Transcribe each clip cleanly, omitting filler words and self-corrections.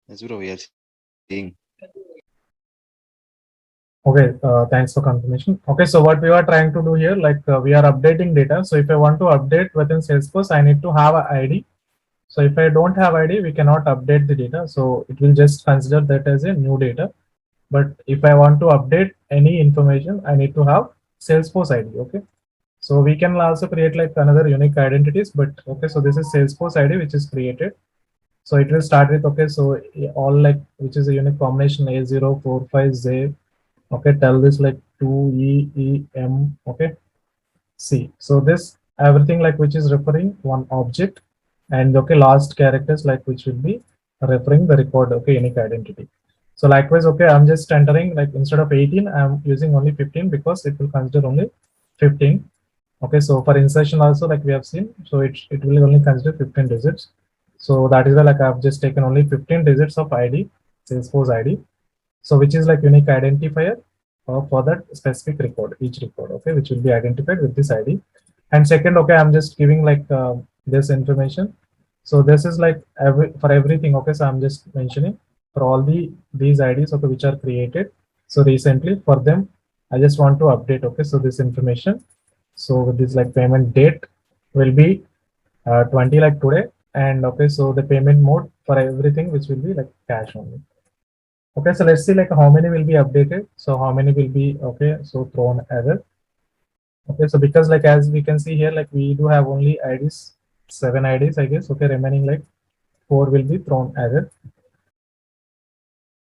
Yes, bro, we are seeing. Okay, thanks for confirmation. Okay, so what we are trying to do here, like we are updating data. So if I want to update within Salesforce, I need to have an ID. So if I don't have ID, we cannot update the data. So it will just consider that as a new data. But if I want to update any information, I need to have Salesforce ID. Okay. So we can also create like another unique identities, but okay, so this is Salesforce ID which is created. So it will start with okay, so all like which is a unique combination A045Z. Okay, tell this like 2EEM. Okay, C. So this everything like which is referring one object, and okay, last characters like which will be referring the record. Okay, unique identity. So likewise, okay, I'm just entering like instead of 18, I'm using only 15 because it will consider only 15. Okay, so for insertion also like we have seen, so it will only consider 15 digits. So that is why like I've just taken only 15 digits of ID, Salesforce ID. So which is like unique identifier for that specific record, each record, okay, which will be identified with this ID. And second, okay, I'm just giving like this information. So this is like for everything, okay, so I'm just mentioning for all these IDs, okay, which are created. So recently for them, I just want to update, okay, so this information. So with this like payment date will be 20 like today, and okay, so the payment mode for everything which will be like cash only. Okay, so let's see like how many will be updated. So how many will be okay, so thrown error. Okay, so because like as we can see here, like we do have only IDs, 7 IDs, I guess. Okay, remaining like 4 will be thrown error.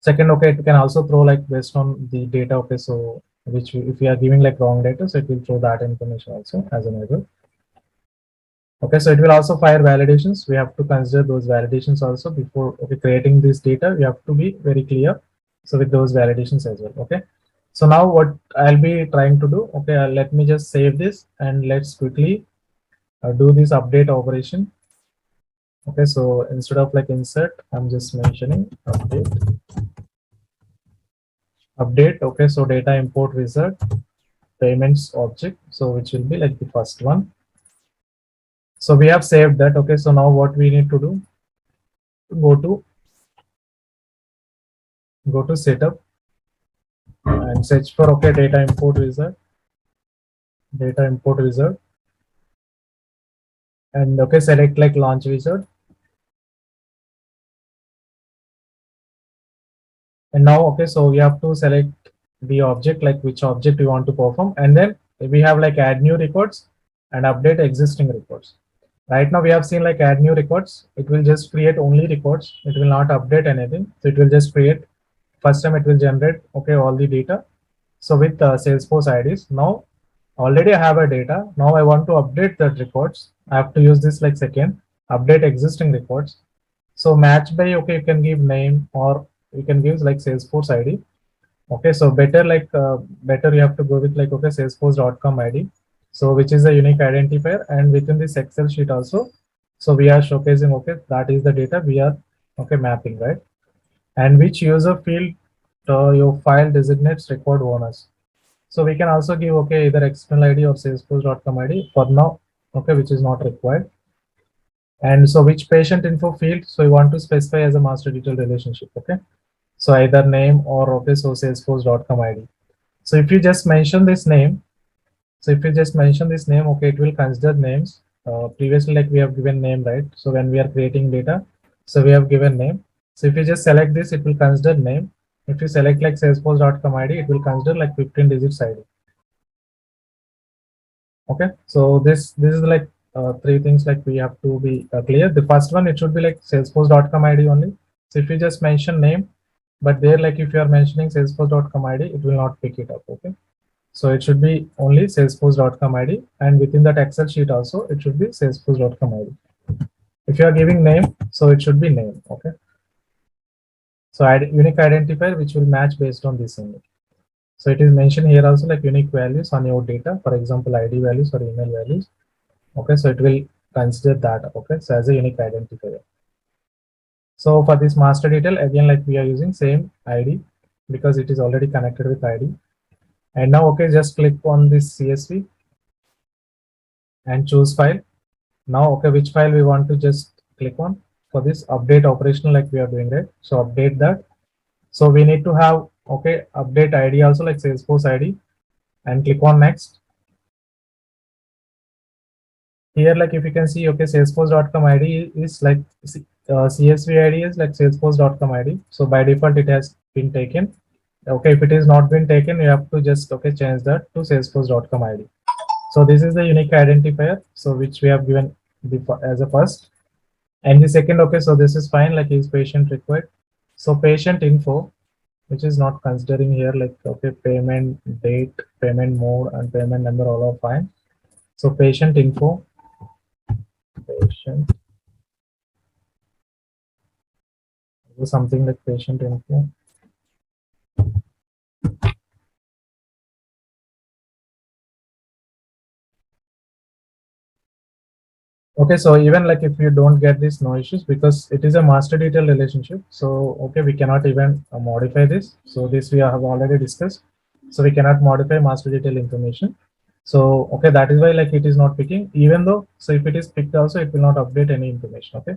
Second, okay, it can also throw like based on the data. Okay, so which if we are giving like wrong data, so it will throw that information also as an error. Okay, so it will also fire validations. We have to consider those validations also before okay, creating this data. We have to be very clear. So with those validations as well. Okay. So now what I'll be trying to do, okay, let me just save this and let's quickly do this update operation. Okay, so instead of like insert, I'm just mentioning update. Okay, so data import wizard, payments object. So which will be like the first one. So we have saved that. Okay, so now what we need to do, go to setup and search for okay data import wizard, and okay, select like launch wizard. And now okay, so we have to select the object, like which object we want to perform, and then we have like add new records and update existing records. Right now we have seen like add new records, it will just create only records, it will not update anything. So it will just create, first time it will generate okay all the data. So with Salesforce IDs, now already I have a data. Now I want to update that records. I have to use this like second, update existing records. So match by okay, you can give name or you can give like Salesforce ID. Okay, so better like better you have to go with like okay Salesforce.com ID. So which is a unique identifier, and within this Excel sheet also. So we are showcasing okay that is the data we are okay mapping, right? And which user field your file designates record owners. So we can also give okay either external ID or Salesforce.com ID for now, okay, which is not required. And so which patient info field, so you want to specify as a master detail relationship, okay? So either name or okay, so Salesforce.com ID. So if you just mention this name, okay, it will consider names. Previously, like we have given name, right? So when we are creating data, so we have given name. So if you just select this, it will consider name. If you select like Salesforce.com ID, it will consider like 15 digits ID. Okay, so this is like three things like we have to be clear. The first one, it should be like Salesforce.com ID only. So if you just mention name, but there like if you are mentioning Salesforce.com ID, it will not pick it up. Okay, so it should be only Salesforce.com ID, and within that Excel sheet also it should be Salesforce.com ID. If you are giving name, so it should be name. Okay, so unique identifier which will match based on this image. So it is mentioned here also like unique values on your data, for example ID values or email values. Okay, so it will consider that. Okay, so as a unique identifier. So for this master detail, again like we are using same ID because it is already connected with ID. And now okay, just click on this CSV and choose file. Now okay, which file we want to just click on? for this update operation like we are doing, right? So update that. So we need to have, okay, update ID also like Salesforce ID, and click on next. Here, like if you can see, okay, salesforce.com ID is like CSV ID is like salesforce.com ID. So by default, it has been taken. Okay, if it is not been taken, you have to just, okay, change that to salesforce.com ID. So this is the unique identifier, so which we have given as a first. And the second, okay, so this is fine, like is patient required. So patient info, which is not considering here, like, okay, payment date, payment mode, and payment number, all are fine. So patient info, patient, something like patient info. Okay, so even like if you don't get this, no issues, because it is a master detail relationship. So, okay, we cannot even modify this. So this we have already discussed. So we cannot modify master detail information. So, okay, that is why like it is not picking, even though, so if it is picked also, it will not update any information, okay?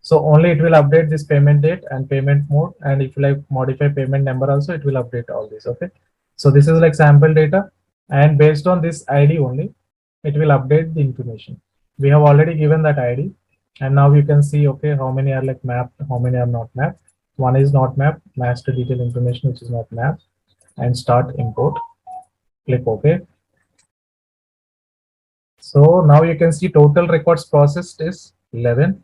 So only it will update this payment date and payment mode. And if you like modify payment number also, it will update all this, okay? So this is like sample data, and based on this ID only, it will update the information. We have already given that ID, and now you can see, okay, how many are like mapped, how many are not mapped. One is not mapped, master detail information, which is not mapped, and start import. Click OK. So now you can see total records processed is 11.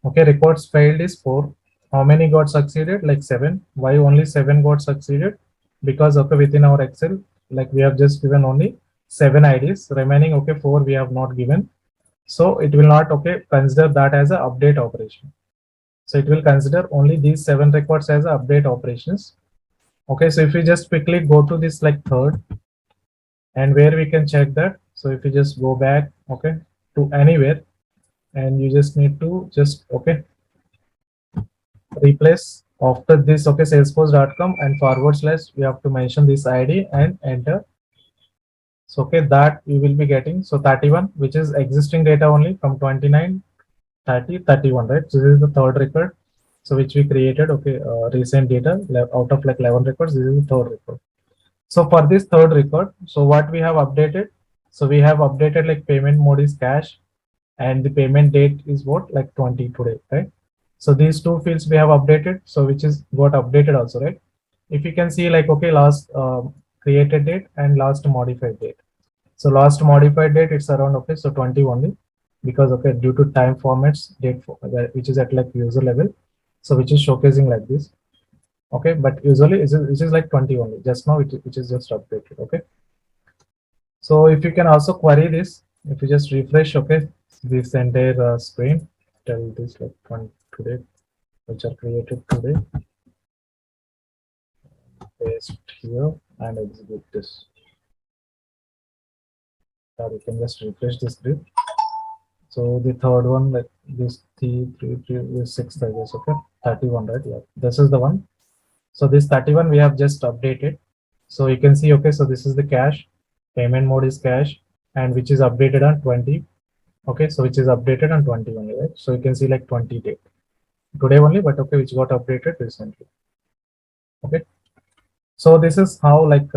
Okay, records failed is 4. How many got succeeded? Like 7. Why only 7 got succeeded? Because, okay, within our Excel, like we have just given only 7 IDs. Remaining, okay, 4 we have not given. So it will not, okay, consider that as an update operation. So it will consider only these 7 records as update operations. Okay, so if we just quickly go to this like third, and where we can check that. So if you just go back, okay, to anywhere, and you just need to just, okay, replace after this, okay, salesforce.com and / we have to mention this ID and enter. So, okay, that you will be getting. So 31, which is existing data only from 29, 30, 31, right? So this is the third record. So which we created, okay, recent data out of like 11 records. This is the third record. So for this third record, so what we have updated, so we have updated like payment mode is cash, and the payment date is what, like 20 today, right? So these two fields we have updated, so which is got updated also, right? If you can see like, okay, last created date and last modified date. So last modified date, it's around, okay, so 20 only, because, okay, due to time formats date which is at like user level, so which is showcasing like this. Okay, but usually it is like 20 only, just now which is just updated. Okay, so if you can also query this, if you just refresh, okay, this entire screen, tell this like 20 today, which are created today, paste here and execute this. Or you can just refresh this grid. So the third one, like this 6, I guess, okay, 31, right? Yeah, this is the one. So this 31 we have just updated. So you can see, okay, so this is the cash, payment mode is cash, and which is updated on 20. Okay, so which is updated on 20 only, right? So you can see like 20 date today only, but okay, which got updated recently. Okay, so this is how like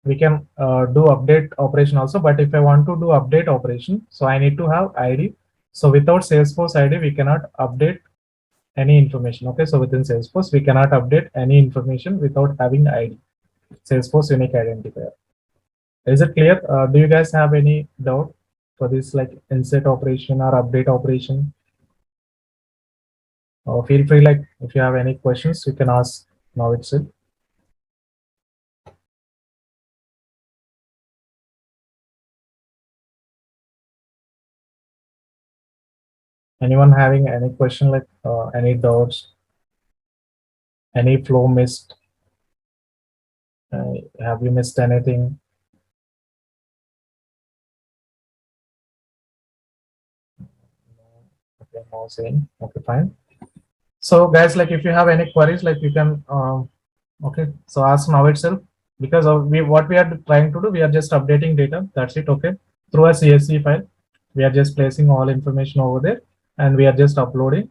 we can do update operation also. But if I want to do update operation, so I need to have ID. So without Salesforce ID, we cannot update any information. Okay, so within Salesforce, we cannot update any information without having ID, Salesforce unique identifier. Is it clear? Do you guys have any doubt for this like insert operation or update operation? Feel free, like if you have any questions, you can ask now itself. Anyone having any question, like any doubts, any flow missed? Have you missed anything? Okay, no saying. Okay, fine. So guys, like if you have any queries, like you can okay, so ask now itself, because of what we are trying to do, we are just updating data, that's it. Okay, through a CSV file, we are just placing all information over there. and we are just uploading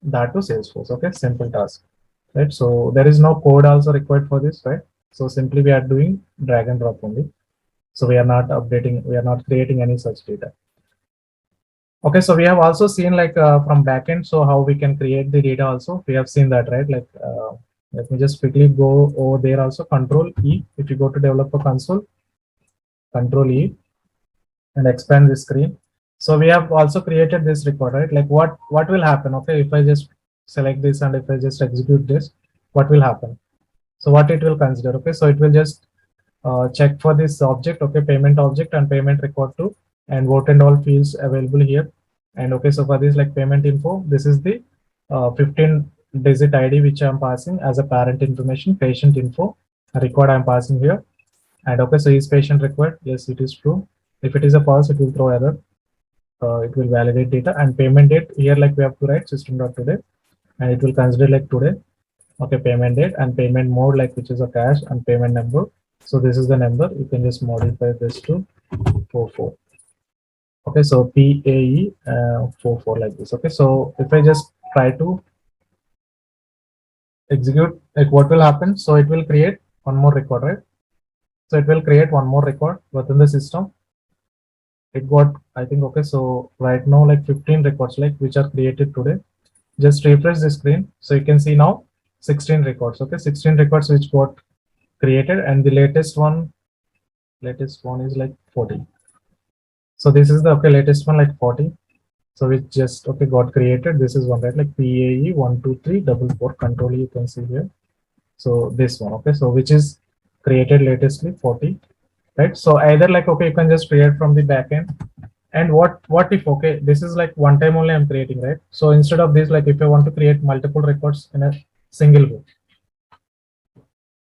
that to Salesforce. Okay, simple task, right? So there is no code also required for this, right? So simply we are doing drag and drop only. So we are not updating, we are not creating any such data. Okay, so we have also seen like from backend, so how we can create the data also. We have seen that, right? Like let me just quickly go over there also. Control E. If you go to developer console, Control E, and expand the screen. So we have also created this record, right? Like what will happen? Okay, if I just select this and if I just execute this, what will happen? So what it will consider? Okay, so it will just check for this object, okay, payment object and payment record too, and vote and all fields available here. And okay, so for this like payment info, this is the 15-digit ID which I'm passing as a parent information, patient info record I'm passing here. And okay, so is patient required? Yes, it is true. If it is a false, it will throw error. It will validate data. And payment date here, like we have to write system.today, and it will consider like today. Okay, payment date and payment mode, like which is a cash, and payment number. So this is the number. You can just modify this to 44. Okay, so PAE 44 like this. Okay, so if I just try to execute, like what will happen? So it will create one more record, right? So it will create one more record within the system. It got, I think, okay, so right now like 15 records like which are created today. Just refresh the screen, so you can see now 16 records. Okay, 16 records which got created, and the latest one is like 40. So this is the okay latest one like 40. So it just okay got created. This is one, right? Like PAE 12344 control, you can see here. So this one, okay, so which is created latestly 40, right? So either like okay, you can just create from the backend. And what if okay, this is like one time only I'm creating, right? So instead of this, like if I want to create multiple records in a single go,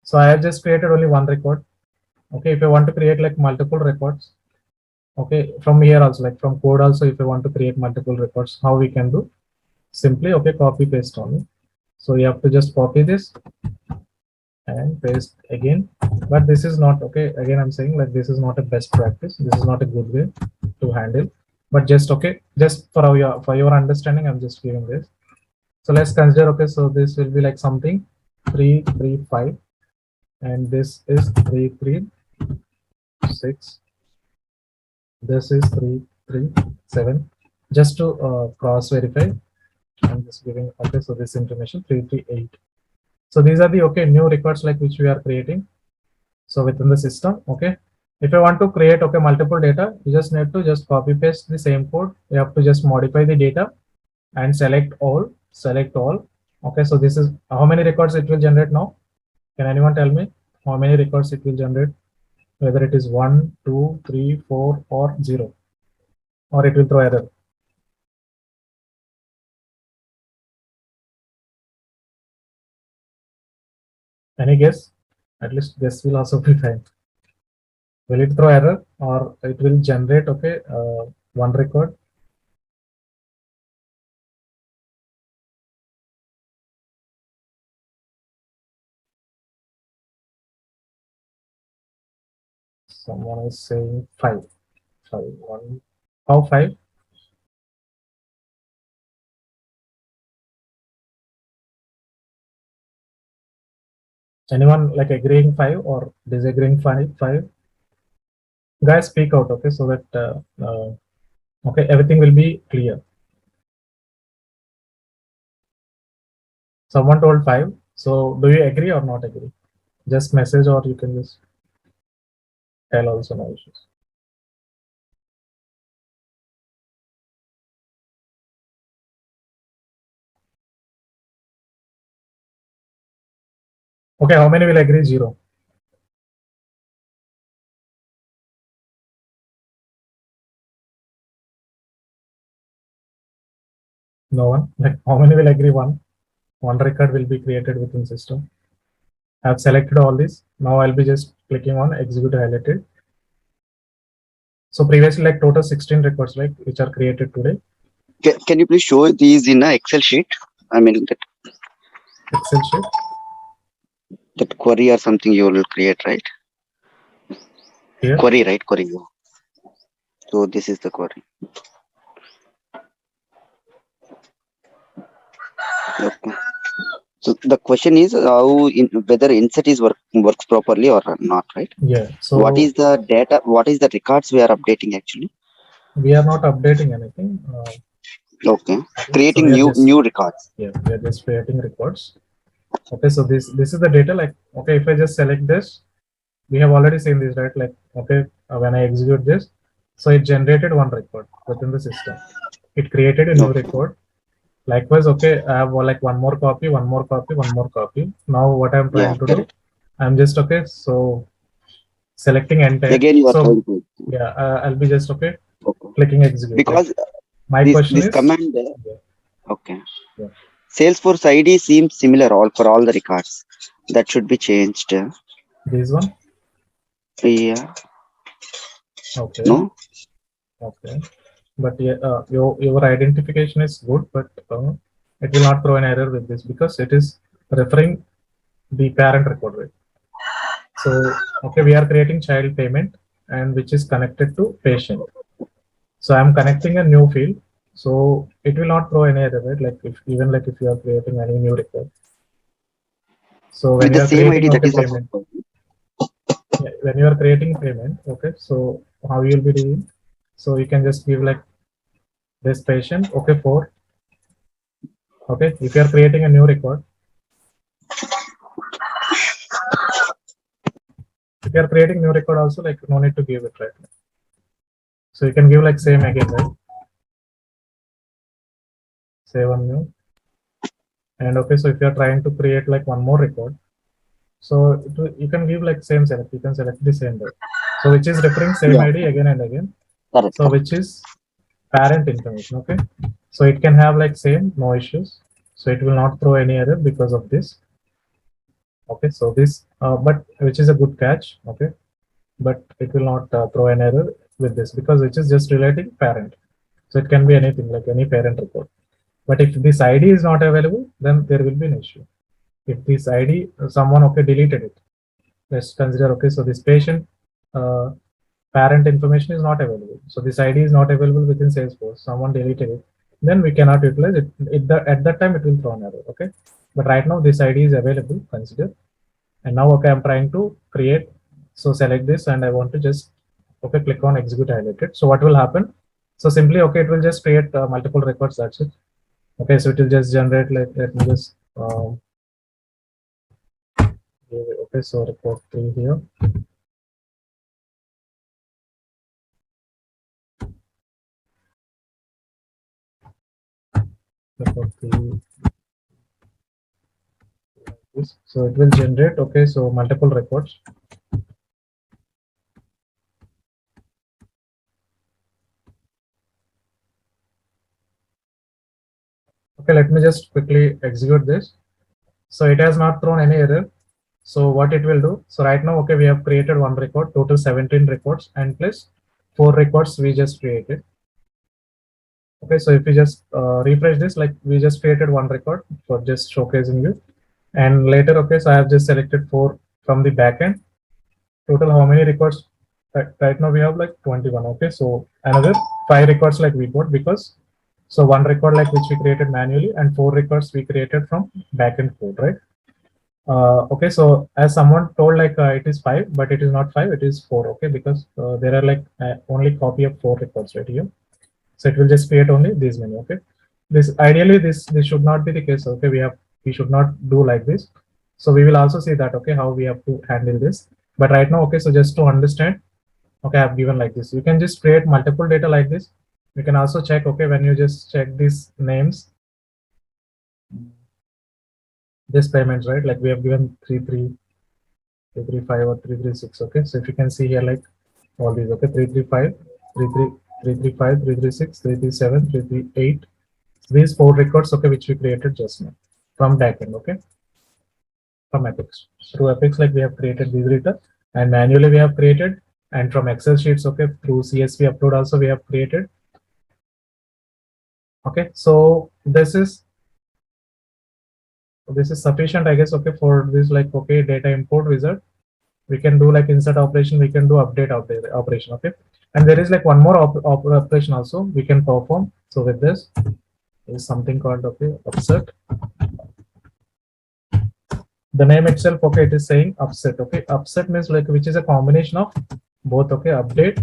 so I have just created only one record. Okay, if I want to create like multiple records, okay, from here also, like from code also, if I want to create multiple records, how we can do? Simply okay, copy paste only. So you have to just copy this and paste again. But this is not okay, again I'm saying like this is not a best practice, this is not a good way to handle. But just okay, just for your understanding, I'm just giving this. So let's consider okay, so this will be like something 335, and this is 336, this is 337. Just to cross verify, I'm just giving okay, so this information 338. So these are the okay new records like which we are creating. So within the system, okay, if I want to create okay multiple data, you just need to just copy paste the same code. You have to just modify the data and select all. Okay, so this is how many records it will generate now. Can anyone tell me how many records it will generate? Whether it is 1, 2, 3, 4 or 0, or it will throw error. Any guess? At least guess will also be fine. Will it throw error or it will generate okay one record? Someone is saying 5. 1. How 5? Anyone like agreeing 5 or disagreeing 5? Guys, speak out, okay, so that okay, everything will be clear. Someone told 5. So do you agree or not agree? Just message, or you can just tell also, no issues. Okay, how many will agree 0? No one. Like how many will agree 1? One record will be created within system. I have selected all this. Now I'll be just clicking on execute highlighted. So previously like total 16 records like which are created today. Can you please show these in a Excel sheet? I mean Excel sheet. that query or something you will create, right? Here. Query, right? Query. So this is the query. Okay. So the question is how whether insert is works properly or not, right? Yeah. So What is the data? What is the records we are updating actually? we are not updating anything. Okay. So Creating we are just new records. we are just creating records. Okay, so this is the data. Like, okay, if I just select this, we have already seen this, right? Like, okay, when I execute this, so it generated one record within the system. It created a new Okay. record. Likewise, okay, I have like one more copy, one more copy, one more copy. Now what I'm Yeah. trying to do, Correct. I'm just okay. So selecting entire. Again, you are So trying to. yeah, I'll be just okay Okay. clicking execute. Like Because my this question this is, command. yeah, Okay. yeah, Salesforce ID seems similar all for all the records. That should be changed. this one. Yeah. Okay, No. okay. But yeah, your identification is good, but it will not throw an error with this because it is referring the parent record, right? So okay, we are creating child payment and which is connected to patient. So I'm connecting a new field, so it will not throw any error, right? Like if even like if you are creating any new record. So when With you the are same creating ID, that okay is also. payment, yeah, when you are creating payment, okay, so how you will be doing? So you can just give like this patient, okay, for okay. If you are creating a new record, if you are creating new record also, like no need to give it, right? So you can give like same again, right? Save on new. And okay, so if you are trying to create like one more record, so you can give like same select. You can select the same, right? So which is referring same Yeah. ID again and again. Correct. So which is parent information, okay? So it can have like same, no issues. So it will not throw any error because of this. Okay, so this, but which is a good catch, okay? But it will not throw an error with this because it is just relating parent. So it can be anything like any parent record. But if this ID is not available, then there will be an issue. If this ID, someone okay deleted it. Let's consider okay, so this patient parent information is not available. So this ID is not available within Salesforce. Someone deleted it. Then we cannot utilize it. At that time, it will throw an error. Okay. But right now, this ID is available. Consider. And now, okay, I'm trying to create. So select this, and I want to just okay click on execute highlighted. So what will happen? So simply okay, it will just create multiple records. That's it. Okay, so it will just generate like let me just okay, so record 3 here. Record 3 this. So it will generate okay, so multiple records. Okay, let me just quickly execute this. So it has not thrown any error. So what it will do? So right now, okay, we have created one record, total 17 records, and plus 4 records we just created. Okay, so if we just refresh this, like we just created one record for just showcasing you. And later, okay, so I have just selected 4 from the backend. Total how many records? Right now we have like 21. Okay, so another 5 records like we got because so one record like which we created manually and 4 records we created from backend code, right? Okay, so as someone told like it is 5, but it is not 5, it is 4. Okay, because there are like only copy of 4 records right here. So it will just create only these many. Okay, this ideally this should not be the case. Okay, we should not do like this. So we will also see that okay how we have to handle this. But right now, okay, so just to understand, okay, I've given like this. You can just create multiple data like this. You can also check okay when you just check these names, this payments, right? Like we have given 335 or 336. Okay, so if you can see here like all these, okay, 335, 335, 336, 337, 338. These 4 records, okay, which we created just now from backend, okay, from Apex. Through Apex, like we have created these data and manually we have created, and from Excel sheets, okay, through CSV upload also we have created. Okay, so this is sufficient, I guess, okay, for this like okay data import wizard. We can do like insert operation, we can do update operation, okay, and there is like one more operation also we can perform. So with this is something called okay upsert. the name itself, okay, it is saying upset. Okay, upset means like which is a combination of both. Okay, update.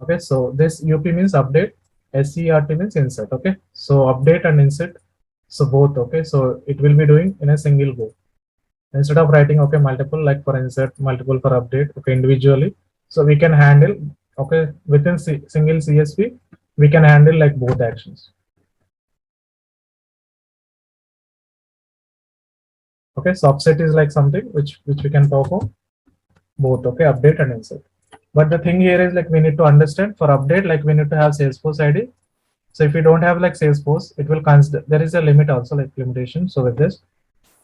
Okay, so this UP means update, SERT means insert. Okay, so update and insert, so both. Okay, so it will be doing in a single go instead of writing, okay, multiple, like for insert, multiple for update, okay, individually. So we can handle, okay, within single CSV, we can handle like both actions. Okay, so upset is like something which we can perform both. Okay, update and insert. But the thing here is like we need to understand for update, like we need to have Salesforce ID. So if you don't have like Salesforce, it will consider, there is a limit also, like limitation. So with this,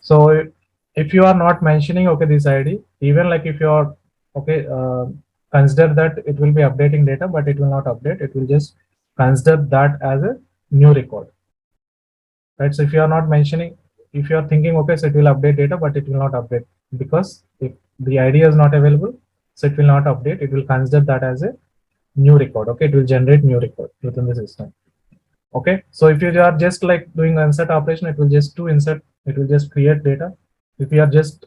so if you are not mentioning, okay, this ID, even like if you are, okay, consider that it will be updating data, but it will not update. It will just consider that as a new record, right? So if you are not mentioning, if you are thinking, okay, so it will update data, but it will not update because if the ID is not available, so it will not update. It will consider that as a new record. Okay, it will generate new record within the system. Okay, so if you are just like doing insert operation, it will just do insert, it will just create data. If you are just,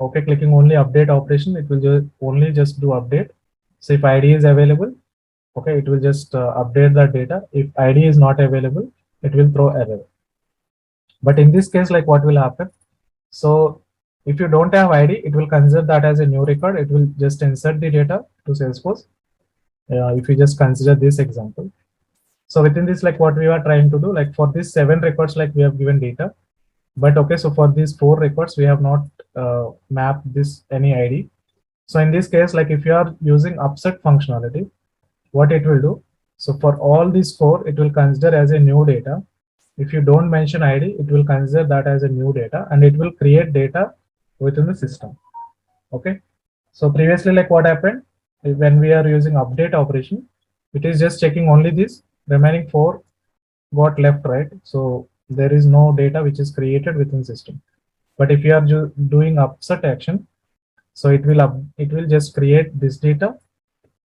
okay, clicking only update operation, it will just only just do update. So if ID is available, okay, it will just update that data. If ID is not available, it will throw error. But in this case, like what will happen? So if you don't have ID, it will consider that as a new record. It will just insert the data to Salesforce. If you just consider this example. So within this, like what we are trying to do, like for these 7 records, like we have given data, but okay, so for these 4 records, we have not mapped this any ID. So in this case, like if you are using upset functionality, what it will do, so for all these 4, it will consider as a new data. If you don't mention ID, it will consider that as a new data and it will create data within the system. Okay. So previously, like what happened when we are using update operation, it is just checking only this remaining 4 got left, right? So there is no data which is created within system. But if you are doing upset action, so it will just create this data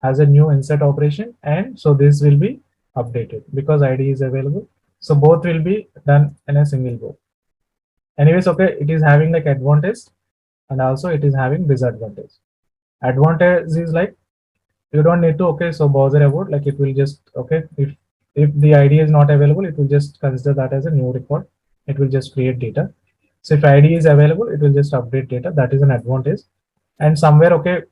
as a new insert operation, and so this will be updated because ID is available. So both will be done in a single go. Anyways, okay, it is having like advantage and also it is having disadvantage. Advantage is like you don't need to, okay, so bother about, like it will just, okay, if the ID is not available, it will just consider that as a new record. It will just create data. So if ID is available, it will just update data. That is an advantage. And somewhere, okay,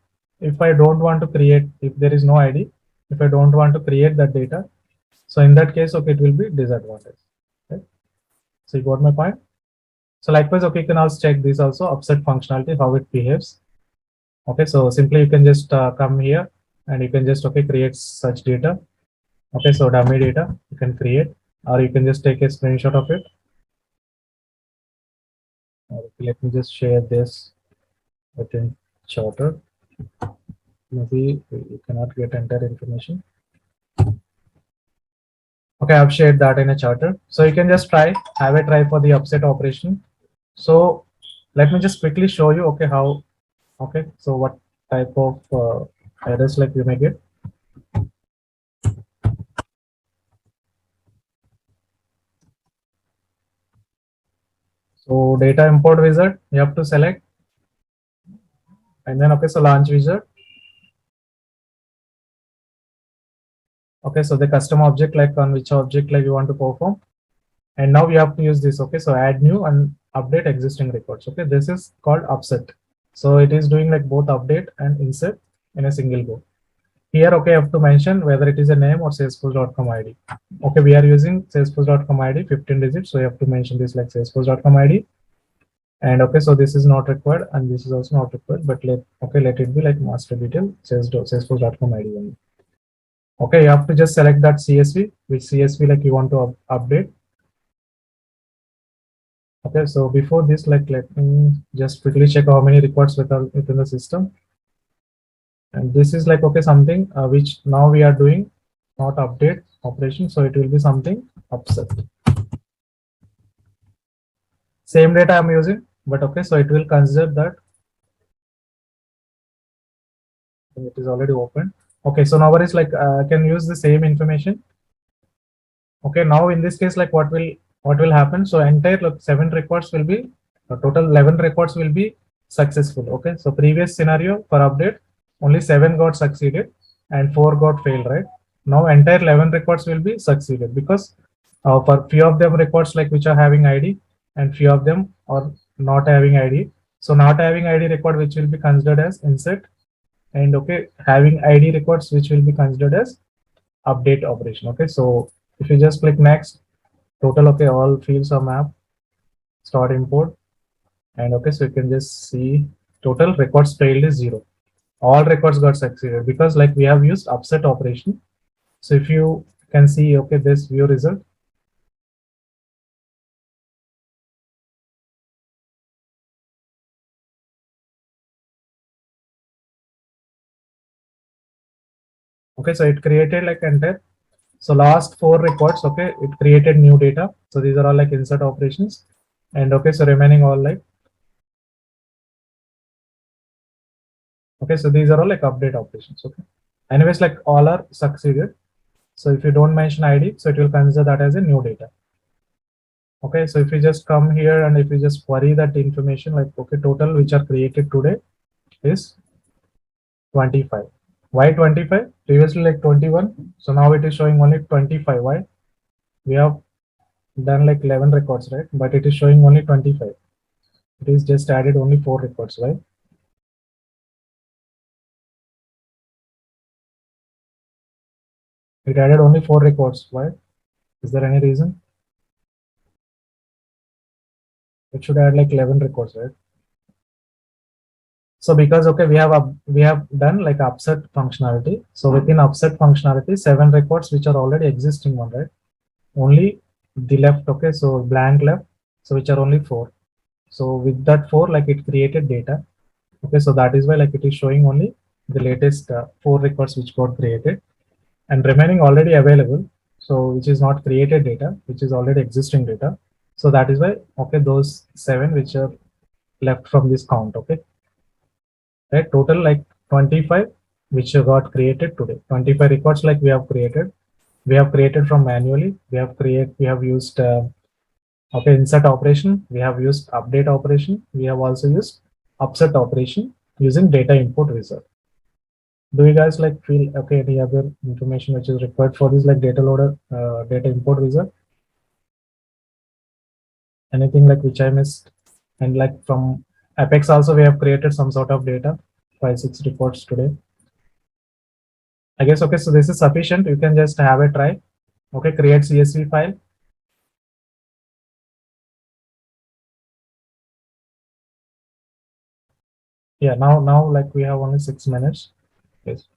if I don't want to create, if there is no ID, if I don't want to create that data, so in that case, okay, it will be disadvantage. Okay. So you got my point. So likewise, okay, you can also check this also, upset functionality, how it behaves. Okay, so simply you can just come here and you can just, okay, create such data. Okay, so dummy data you can create, or you can just take a screenshot of it. Let me just share this within Charter. Maybe you cannot get entire information. Okay, I've shared that in a Charter. So you can just have a try for the upset operation. So let me just quickly show you, okay, how, okay, so what type of errors like you may get. So data import wizard, you have to select, and then, okay, so launch wizard. Okay, so the custom object, like on which object like you want to perform. And now we have to use this. Okay, so add new and update existing records. Okay, this is called upset. So it is doing like both update and insert in a single go. Here, okay, I have to mention whether it is a name or salesforce.com ID. Okay, we are using salesforce.com ID 15 digits. So you have to mention this like salesforce.com ID. And okay, so this is not required and this is also not required, but let it be like master detail salesforce.com ID only. Okay, you have to just select that CSV, which CSV like you want to update. Okay, so before this, like let me just quickly check how many records within the system. And this is like, okay, something which now we are doing, not update operation. So it will be something upset. Same data I'm using, but okay, so it will consider that it is already open. Okay, so now it's like I can use the same information. Okay, now in this case, like what will happen? So entire look, 7 records will be total 11 records will be successful. Okay, so previous scenario for update, only 7 got succeeded and 4 got failed, right? Now entire 11 records will be succeeded because for few of them records like which are having ID and few of them are not having ID. So not having ID record which will be considered as insert, and okay, having ID records which will be considered as update operation. Okay, so if you just click next, total, okay, all fields are mapped, start import, and okay, so you can just see total records failed is 0. All records got succeeded because like we have used upset operation. So if you can see, okay, this view result. Okay, so it created like entire. So last 4 records, okay, it created new data. So these are all like insert operations, and okay, so remaining all like, okay, so these are all like update operations. Okay, anyways, like all are succeeded. So if you don't mention ID, so it will consider that as a new data. Okay, so if you just come here and if you just query that information, like okay, total which are created today is 25. Why 25? Previously like 21. So now it is showing only 25. Why? We have done like 11 records, right? But it is showing only 25. It is just added only 4 records, right? It added only 4 records. Why? Is there any reason? It should add like 11 records, right? So because okay, we have done like upset functionality. So within upset functionality, 7 records which are already existing one, right? Only the left, okay, so blank left, so which are only 4. So with that 4, like it created data. Okay, so that is why like it is showing only the latest 4 records which got created, and remaining already available, so which is not created data, which is already existing data. So that is why okay, those 7 which are left from this count. Okay, right, total like 25 which got created today. 25 records like we have created from manually. We have used okay, insert operation, we have used update operation, we have also used upset operation using data import wizard. Do you guys like feel okay, any other information which is required for this like data loader, data import wizard? Anything like which I missed? And like from Apex also we have created some sort of data, 5-6 reports today. I guess okay, so this is sufficient. You can just have a try. Okay, create CSV file. Yeah, now like we have only 6 minutes. Yes.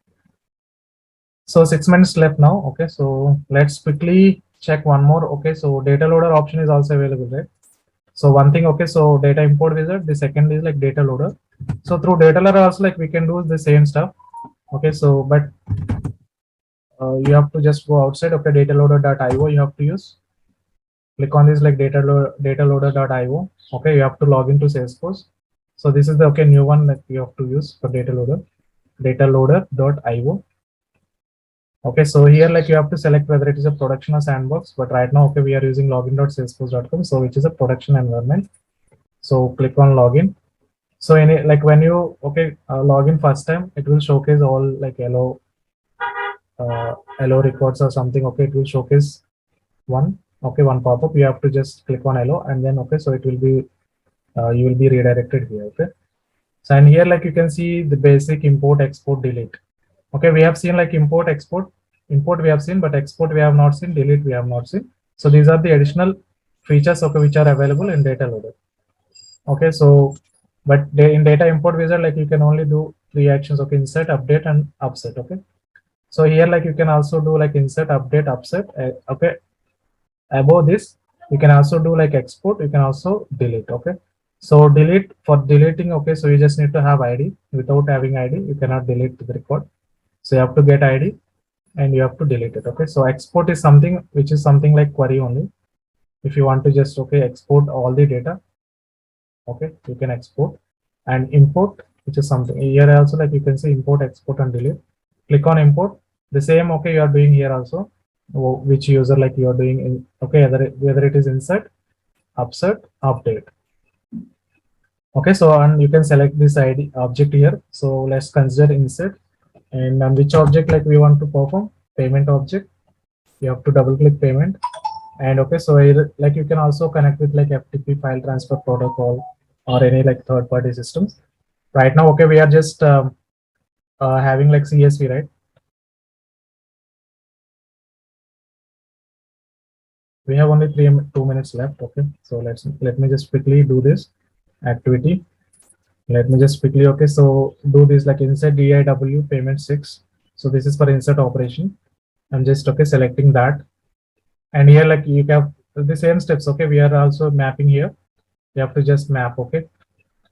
So 6 minutes left now. Okay, so let's quickly check one more. Okay, so data loader option is also available, right? So one thing, okay, so data import wizard. The second is like data loader. So through data loader also like we can do the same stuff. Okay, so but you have to just go outside. Okay, dataloader.io you have to use. Click on this like dataloader.io. Okay, you have to log into Salesforce. So this is the okay new one that you have to use for data loader. Dataloader.io. Okay, so here like you have to select whether it is a production or sandbox, but right now okay we are using login.salesforce.com, so which is a production environment. So click on login. So in it, like when you okay login first time, it will showcase all like hello records or something. Okay, it will showcase one pop-up. You have to just click on hello, and then okay, so it will be you will be redirected here. Okay, so and here like you can see the basic import, export, delete. Okay, we have seen like import, export. Import we have seen, but export we have not seen. Delete we have not seen. So these are the additional features okay which are available in data loader. Okay, so but in data import wizard like you can only do 3 actions. Okay, insert, update, and upset. Okay, so here like you can also do like insert, update, upset. Okay, above this you can also do like export, you can also delete. Okay, so delete, for deleting, okay, so you just need to have ID. Without having ID you cannot delete the record, so you have to get ID and you have to delete it. Okay, so export is something which is something like query only. If you want to just okay export all the data, okay, you can export. And import, which is something here also like you can see import, export, and delete. Click on import, the same okay you are doing here also. which user like you are doing in, okay, whether it is insert, upsert, update. Okay, so and you can select this ID object here. So let's consider insert, and on which object like we want to perform payment object. You have to double click payment, and okay, so either, like you can also connect with like FTP file transfer protocol or any like third party systems. Right now, okay, we are just having like CSV, right? We have only 2 minutes left. Okay, so let me just quickly do this activity. Let me just quickly, okay, so do this like insert DIW payment 6. So this is for insert operation. I'm just okay selecting that, and here like you have the same steps. Okay, we are also mapping here. You have to just map. Okay,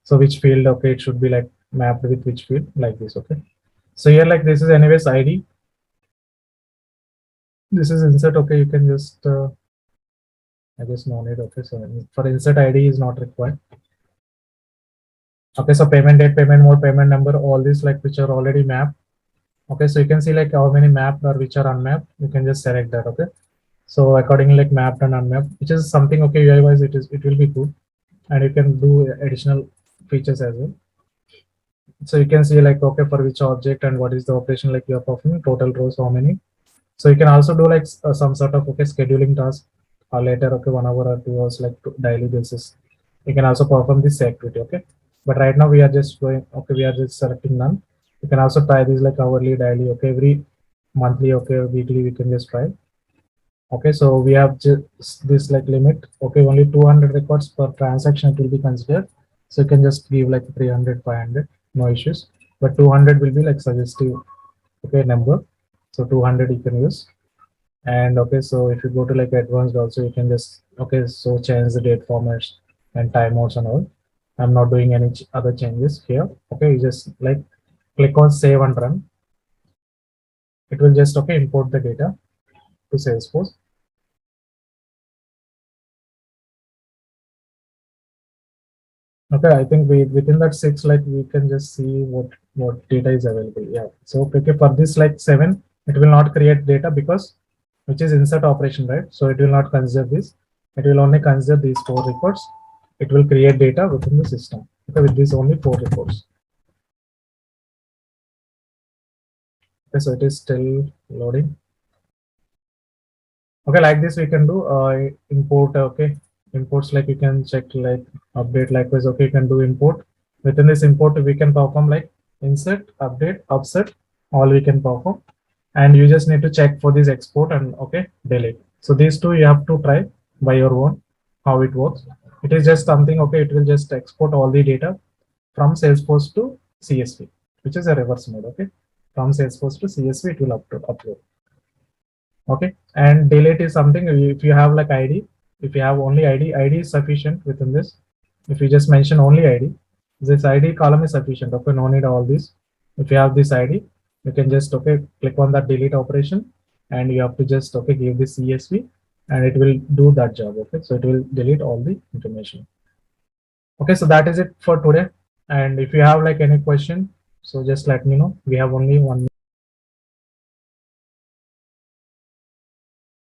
so which field, okay, it should be like mapped with which field, like this. Okay, so here like this is anyways ID, this is insert. Okay, you can just I guess no need. Okay, so for insert ID is not required. Okay, so payment date, payment mode, payment number, all these like which are already mapped. Okay, so you can see like how many mapped or which are unmapped. You can just select that. Okay, so accordingly like mapped and unmapped, which is something, okay, UI wise it will be good, and you can do additional features as well. So you can see like, okay, for which object and what is the operation like you are performing, total rows how many. So you can also do like some sort of, okay, scheduling task or later, okay, 1 hour or 2 hours like daily basis. You can also perform this activity. Okay, but right now we are just going, okay, we are just selecting none. You can also try this like hourly, daily, okay, every monthly, okay, weekly, we can just try. Okay, so we have just this like limit. Okay, only 200 records per transaction it will be considered. So you can just give like 300, 500, no issues. But 200 will be like suggestive, okay, number. So 200 you can use. And okay, so if you go to like advanced also, you can just, okay, so change the date formats and timeouts and all. I'm not doing any other changes here. Okay, you just like click on save and run. It will just, okay, import the data to Salesforce. Okay, I think we within that 6, like we can just see what data is available. Yeah. So okay, for this like 7, it will not create data because which is insert operation, right? So it will not consider this. It will only consider these 4 records. It will create data within the system. Okay, with these only 4 records. Okay, so it is still loading. Okay, like this we can do import. Okay, imports like you can check like update. Likewise, okay, you can do import. Within this import, we can perform like insert, update, offset. All we can perform, and you just need to check for this export and okay delete. So these two you have to try by your own how it works. It is just something, okay. It will just export all the data from Salesforce to CSV, which is a reverse mode. Okay, from Salesforce to CSV, it will upload. Okay, and delete is something if you have like ID, if you have only ID is sufficient within this. If you just mention only ID, this ID column is sufficient. Okay, no need all this. If you have this ID, you can just, okay, click on that delete operation, and you have to just, okay, give this CSV, and it will do that job. Okay, so it will delete all the information. Okay, so that is it for today. And if you have like any question, so just let me know. We have only 1 minute.